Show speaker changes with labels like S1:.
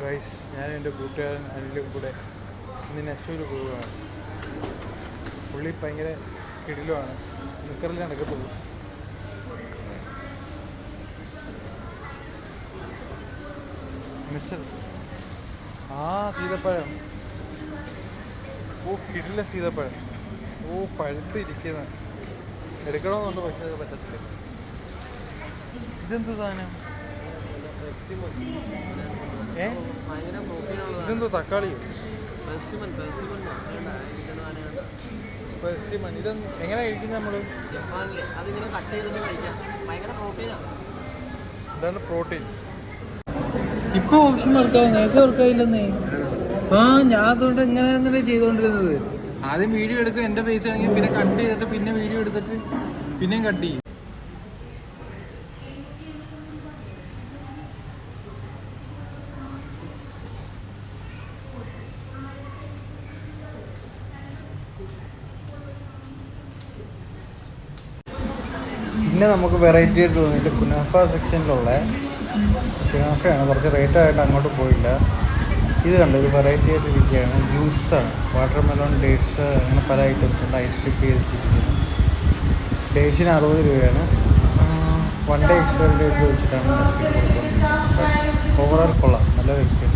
S1: Guys, ഞാനും എൻ്റെ കൂട്ടുകാരൻ അനിലും കൂടെ ഇന്ന് നെസൂര് പോവുകയാണ്. പുള്ളി ഭയങ്കര കിടിലുമാണ്, നിക്കറിൽ നടക്കത്തുള്ളൂ. മിസ്റ്റർ സീതപ്പഴം. കിടില സീതപ്പഴം. പഴുത്തിരിക്കുന്ന എടുക്കണമെന്നുണ്ട്, പക്ഷെ അത് പറ്റത്തില്ല. ഇതെന്ത് സാധനം? ഇതെന്തോ തക്കാളിയോ? പെർസിമൺ. എങ്ങനെ കഴിക്കുന്നത് നമ്മള്? ഇതാണ് പ്രോട്ടീൻ. ഇപ്പൊ ഓപ്ഷൻ വർക്കാവും, നേരത്തെ വർക്കായില്ലെന്നേ. ഞാൻ അതുകൊണ്ട് എങ്ങനെയാണെന്നല്ലേ ചെയ്തോണ്ടിരുന്നത്. ആദ്യം വീഡിയോ എടുക്കും, എന്റെ ഫേസ് ആണെങ്കിൽ, പിന്നെ കട്ട് ചെയ്തിട്ട് പിന്നെ വീഡിയോ എടുത്തിട്ട് പിന്നെയും കട്ട് ചെയ്യും. പിന്നെ നമുക്ക് വെറൈറ്റി ആയിട്ട് തോന്നിയിട്ട് കുനാഫ സെക്ഷനിലുള്ള കുനാഫയാണ്. കുറച്ച് റേറ്റായിട്ട് അങ്ങോട്ട് പോയില്ല. ഇത് കണ്ടു, ഇത് വെറൈറ്റി ആയിട്ട് ഇരിക്കുകയാണ്. ജ്യൂസാണ്, വാട്ടർ മെലോൺ, ഡേറ്റ്സ്, അങ്ങനെ പല ഐറ്റംസ് ഉണ്ട്. ഐസ് ഡിപ്പ് ചെയ്തിരിക്കുന്നത്. ഡേറ്റ്സിന് 60 രൂപയാണ്. 1 ഡേ എക്സ്പയറി ഡേറ്റ് വെച്ചിട്ടാണ് കൊടുക്കുന്നത്. ഓവറോൾ കൊള്ളാം, നല്ലൊരു എക്സ്പീരിയൻസ്.